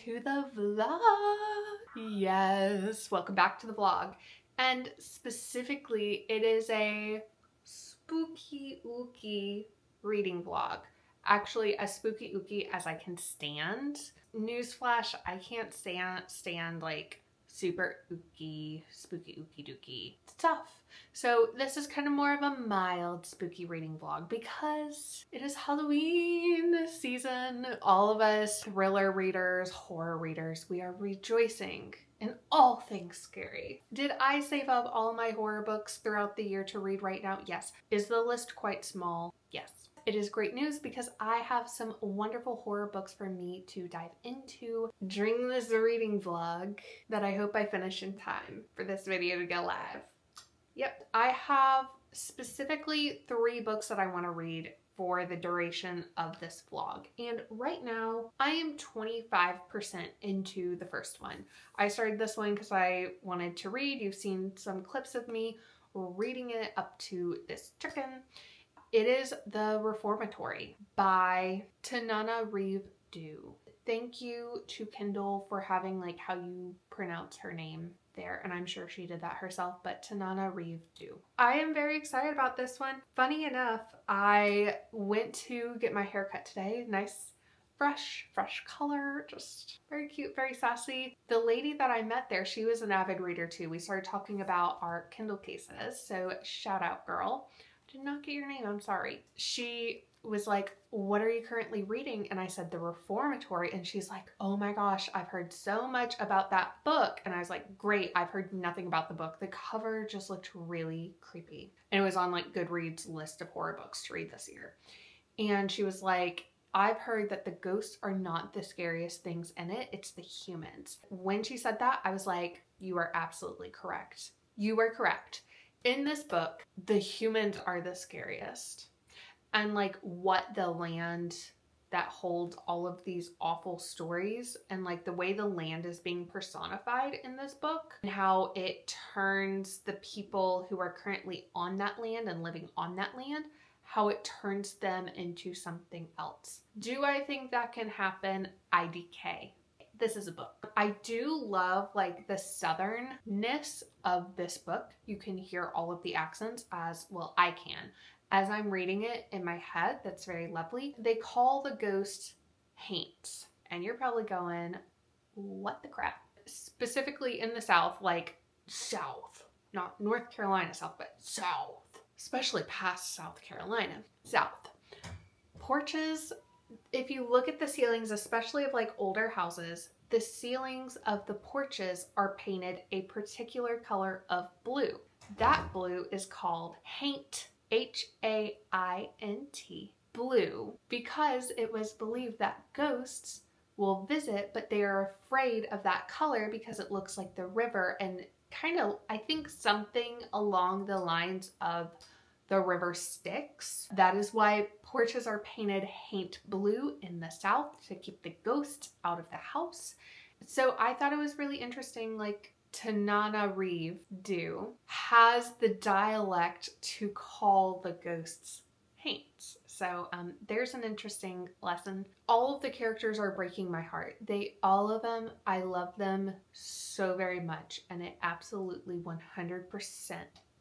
to the vlog. Yes, welcome back to the vlog. And specifically, it is a spooky ooky reading vlog. Actually, as spooky ooky as I can stand. Newsflash, I can't stand like super ooky, spooky ooky dooky stuff. So this is kind of more of a mild spooky reading vlog because it is Halloween season. All of us thriller readers, horror readers, we are rejoicing in all things scary. Did I save up all my horror books throughout the year to read right now? Yes. Is the list quite small? Yes. It is great news because I have some wonderful horror books for me to dive into during this reading vlog that I hope I finish in time for this video to go live. Yep, I have specifically 3 books that I want to read for the duration of this vlog. And right now, I am 25% into the first one. I started this one because I wanted to read. You've seen some clips of me reading it up to this chicken. It is The Reformatory by Tananarive Due. Thank you to Kindle for having like how you pronounce her name there, and I'm sure she did that herself, but Tananarive Due. I am very excited about this one. Funny enough, I went to get my hair cut today. Nice fresh color, just very cute, very sassy. The lady that I met there, she was an avid reader too. We started talking about our Kindle cases, so shout out, girl. Did not get your name, I'm sorry. She was like, what are you currently reading? And I said, The Reformatory. And she's like, oh my gosh, I've heard so much about that book. And I was like, great, I've heard nothing about the book. The cover just looked really creepy. And it was on like Goodreads' list of horror books to read this year. And she was like, I've heard that the ghosts are not the scariest things in it, it's the humans. When she said that, I was like, you are absolutely correct. You are correct. In this book, the humans are the scariest. And like what the land that holds all of these awful stories and like the way the land is being personified in this book and how it turns the people who are currently on that land and living on that land, how it turns them into something else. Do I think that can happen? IDK. This is a book. I do love like the southernness of this book. You can hear all of the accents as well. I can. As I'm reading it in my head, that's very lovely. They call the ghost haints. And you're probably going, what the crap? Specifically in the South, like South, not North Carolina South, but South, especially past South Carolina, South. Porches. If you look at the ceilings, especially of like older houses, the ceilings of the porches are painted a particular color of blue. That blue is called haint, Haint, blue, because it was believed that ghosts will visit, but they are afraid of that color because it looks like the river and kind of, I think something along the lines of the river Styx. That is why porches are painted haint blue in the South to keep the ghosts out of the house. So I thought it was really interesting, like Tananarive Due has the dialect to call the ghosts haints. So there's an interesting lesson. All of the characters are breaking my heart. All of them, I love them so very much, and it absolutely 100%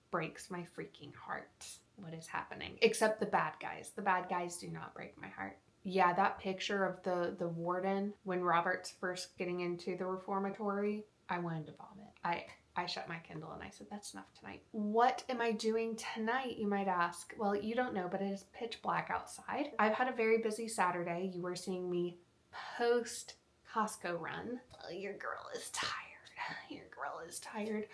breaks my freaking heart what is happening, except the bad guys. The bad guys do not break my heart. Yeah, that picture of the warden when Robert's first getting into the reformatory, I wanted to vomit. I shut my Kindle and I said, that's enough tonight. What am I doing tonight, you might ask? Well, you don't know, but it is pitch black outside. I've had a very busy Saturday. You were seeing me post Costco run. Oh, your girl is tired. Your girl is tired.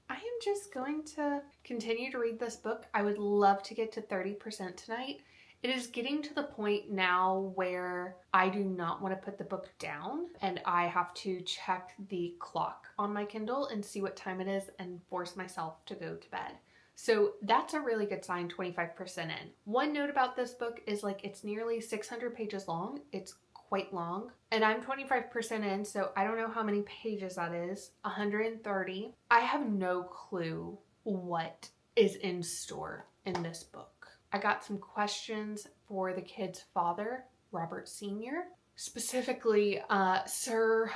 I am just going to continue to read this book. I would love to get to 30% tonight. It is getting to the point now where I do not want to put the book down and I have to check the clock on my Kindle and see what time it is and force myself to go to bed. So that's a really good sign, 25% in. One note about this book is like it's nearly 600 pages long. It's quite long. And I'm 25% in, so I don't know how many pages that is. 130. I have no clue what is in store in this book. I got some questions for the kid's father, Robert Sr. Specifically, Sir,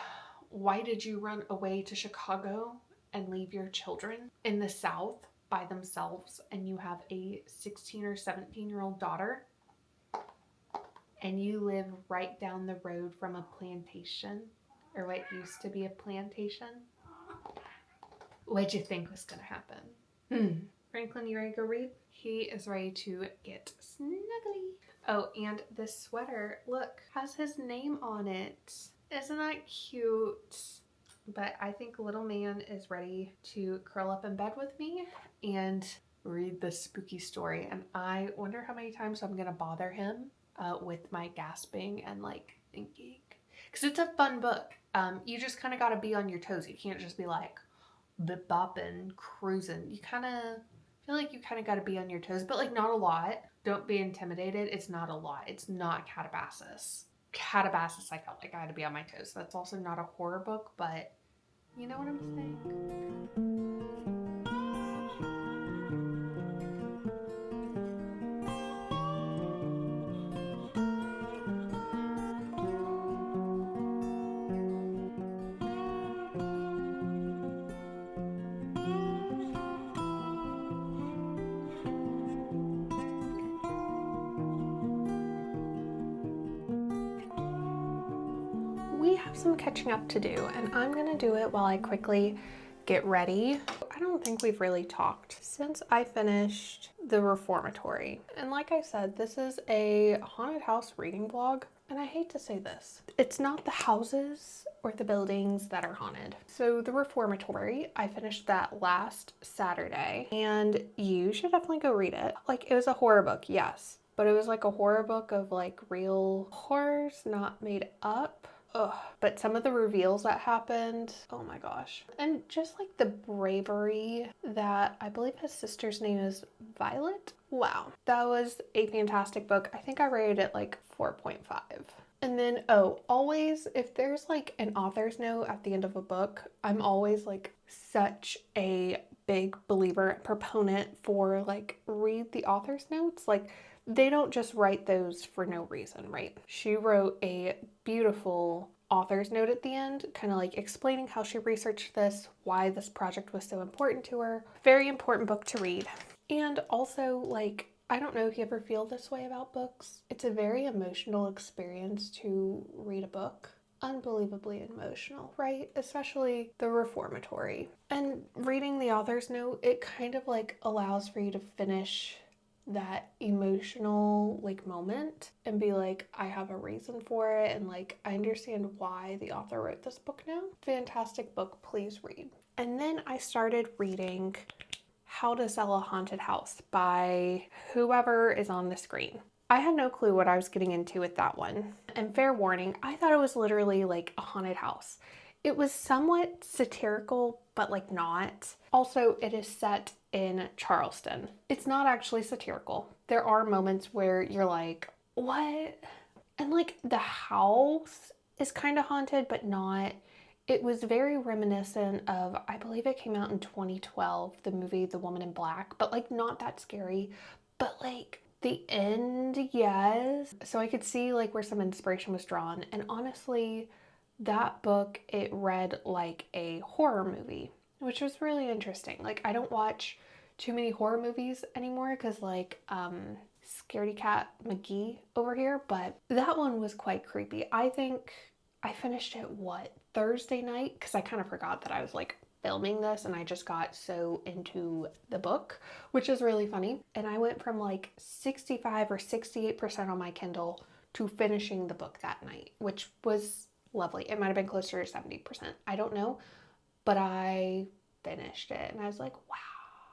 why did you run away to Chicago and leave your children in the South by themselves, and you have a 16 or 17-year-old daughter, and you live right down the road from a plantation, or what used to be a plantation? What'd you think was gonna happen? Franklin, you ready to go read? He is ready to get snuggly. Oh, and this sweater, look, has his name on it. Isn't that cute? But I think little man is ready to curl up in bed with me and read this spooky story. And I wonder how many times I'm gonna bother him with my gasping and like thinking. Because it's a fun book. You just kind of gotta be on your toes. You can't just be like bip bopping, cruising. You kind of feel like you kind of gotta be on your toes, but like not a lot. Don't be intimidated. It's not a lot. It's not Calabasas. Calabasas, I felt like I had to be on my toes. That's also not a horror book, but you know what I'm saying? We have some catching up to do, and I'm gonna do it while I quickly get ready. I don't think we've really talked since I finished the Reformatory. And like I said, this is a haunted house reading blog, and I hate to say this. It's not the houses or the buildings that are haunted. So the Reformatory, I finished that last Saturday, and you should definitely go read it. Like, it was a horror book, yes, but it was like a horror book of like real horrors, not made up. Ugh. But some of the reveals that happened, oh my gosh. And just like the bravery that, I believe his sister's name is Violet. Wow. That was a fantastic book. I think I rated it like 4.5. And then, oh, always, if there's like an author's note at the end of a book, I'm always like such a big believer and proponent for like read the author's notes. Like, they don't just write those for no reason, right? She wrote a beautiful author's note at the end, kind of like explaining how she researched this, why this project was so important to her. Very important book to read. And also, like, I don't know if you ever feel this way about books. It's a very emotional experience to read a book. Unbelievably emotional, right? Especially the Reformatory. And reading the author's note, it kind of like allows for you to finish that emotional like moment and be like, I have a reason for it, and like I understand why the author wrote this book now. Fantastic book, please read. And then I started reading How to Sell a Haunted House by whoever is on the screen. I had no clue what I was getting into with that one. And fair warning, I thought it was literally like a haunted house. It was somewhat satirical, but like not. Also, it is set in Charleston. It's not actually satirical. There are moments where you're like, what? And like the house is kind of haunted, but not. It was very reminiscent of, I believe it came out in 2012, the movie The Woman in Black, but like not that scary. But like the end, yes. So I could see like where some inspiration was drawn. And honestly, that book, it read like a horror movie, which was really interesting. Like, I don't watch too many horror movies anymore because like Scaredy Cat McGee over here, but that one was quite creepy. I think I finished it, what, Thursday night? Because I kind of forgot that I was like filming this and I just got so into the book, which is really funny. And I went from like 65 or 68% on my Kindle to finishing the book that night, which was lovely. It might have been closer to 70%. I don't know, but I finished it and I was like, wow.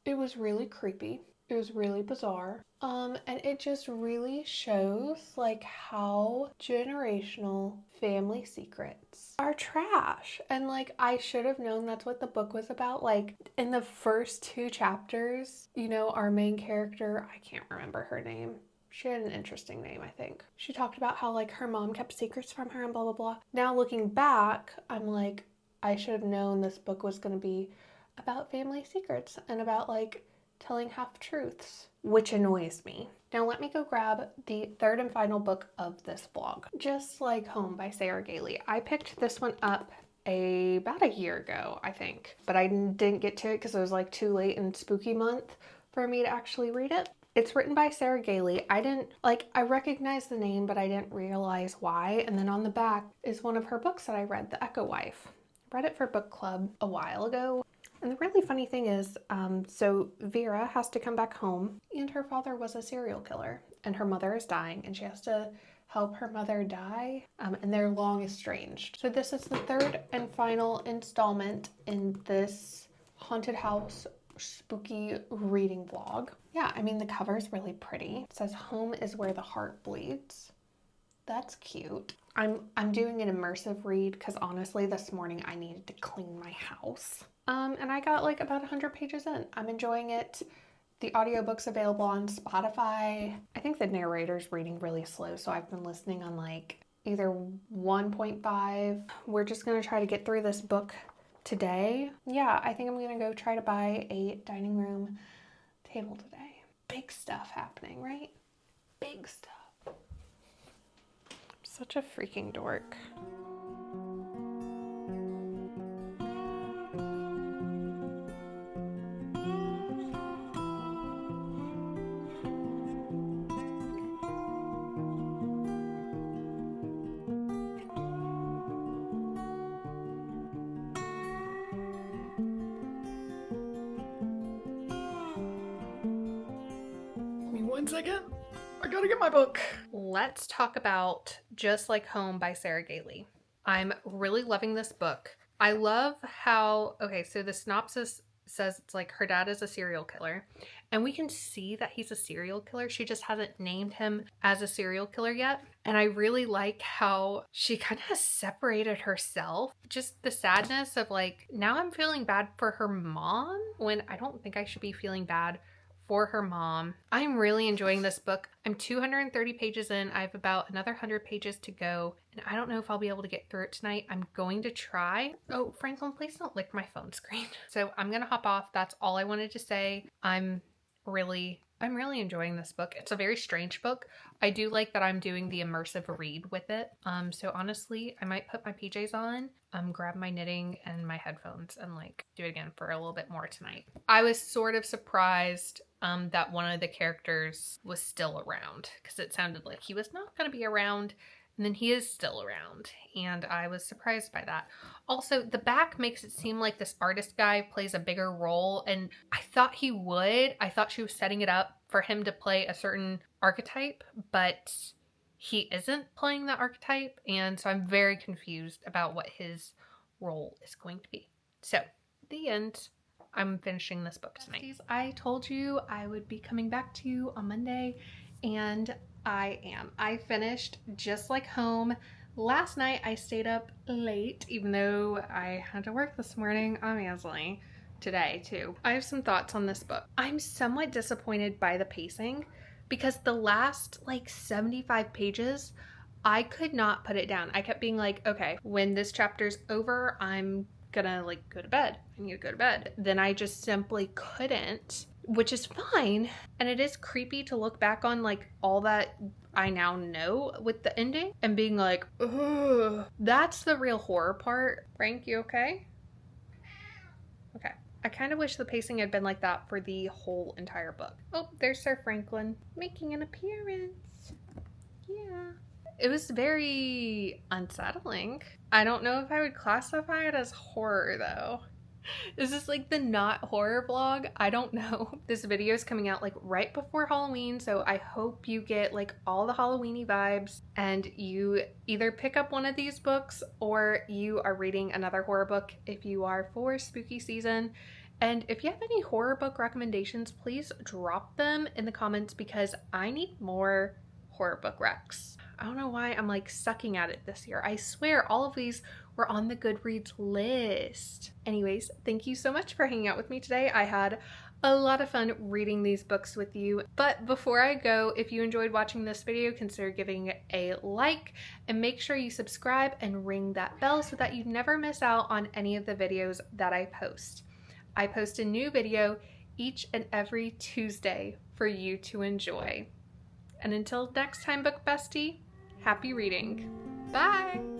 It was really creepy. It was really bizarre. And it just really shows like how generational family secrets are trash. And like, I should have known that's what the book was about. Like in the first 2 chapters, you know, our main character, I can't remember her name. She had an interesting name, I think. She talked about how like her mom kept secrets from her and blah, blah, blah. Now looking back, I'm like, I should have known this book was going to be about family secrets and about like telling half-truths, which annoys me. Now let me go grab the third and final book of this vlog. Just Like Home by Sarah Gailey. I picked this one up about a year ago, I think, but I didn't get to it because it was like too late in spooky month for me to actually read it. It's written by Sarah Gailey. I recognized the name, but I didn't realize why. And then on the back is one of her books that I read, The Echo Wife. I read it for book club a while ago. And the really funny thing is, so Vera has to come back home, and her father was a serial killer, and her mother is dying, and she has to help her mother die, and they're long estranged. So this is the third and final installment in this haunted house spooky reading vlog. Yeah, I mean, the cover is really pretty. It says, "Home is where the heart bleeds." That's cute. I'm doing an immersive read because honestly, this morning I needed to clean my house. And I got like about 100 pages in. I'm enjoying it. The audiobook's available on Spotify. I think the narrator's reading really slow, so I've been listening on like either 1.5. We're just gonna try to get through this book today. Yeah, I think I'm gonna go try to buy a dining room table today. Big stuff happening, right? Big stuff. I'm such a freaking dork. One second. I gotta get my book. Let's talk about Just Like Home by Sarah Gailey. I'm really loving this book. I love how, okay, so the synopsis says it's like her dad is a serial killer, and we can see that he's a serial killer. She just hasn't named him as a serial killer yet. And I really like how she kind of separated herself. Just the sadness of like, now I'm feeling bad for her mom when I don't think I should be feeling bad for her mom. I'm really enjoying this book. I'm 230 pages in. I have about another 100 pages to go, and I don't know if I'll be able to get through it tonight. I'm going to try. Oh, Franklin, please don't lick my phone screen. So I'm gonna hop off. That's all I wanted to say. I'm really enjoying this book. It's a very strange book. I do like that I'm doing the immersive read with it. So honestly, I might put my PJs on, grab my knitting and my headphones and like do it again for a little bit more tonight. I was sort of surprised that one of the characters was still around because it sounded like he was not going to be around, and then he is still around, and I was surprised by that. Also, the back makes it seem like this artist guy plays a bigger role, and I thought he would. I thought she was setting it up for him to play a certain archetype, but he isn't playing that archetype, and so I'm very confused about what his role is going to be. So, the end. I'm finishing this book tonight. I told you I would be coming back to you on Monday, and I am. I finished Just Like Home. Last night I stayed up late, even though I had to work this morning, obviously. Today too. I have some thoughts on this book. I'm somewhat disappointed by the pacing because the last like 75 pages, I could not put it down. I kept being like, okay, when this chapter's over, I'm gonna like go to bed. I need to go to bed. Then I just simply couldn't, which is fine. And it is creepy to look back on like all that I now know with the ending and being like, ugh. That's the real horror part. Frank, you okay? Okay. I kind of wish the pacing had been like that for the whole entire book. Oh, there's Sir Franklin making an appearance. Yeah. It was very unsettling. I don't know if I would classify it as horror though. Is this like the not horror vlog? I don't know. This video is coming out like right before Halloween, so I hope you get like all the Halloweeny vibes and you either pick up one of these books or you are reading another horror book if you are for spooky season. And if you have any horror book recommendations, please drop them in the comments because I need more horror book recs. I don't know why I'm like sucking at it this year. I swear all of these were on the Goodreads list. Anyways, thank you so much for hanging out with me today. I had a lot of fun reading these books with you. But before I go, if you enjoyed watching this video, consider giving it a like and make sure you subscribe and ring that bell so that you never miss out on any of the videos that I post. I post a new video each and every Tuesday for you to enjoy. And until next time, Book Bestie, happy reading. Bye!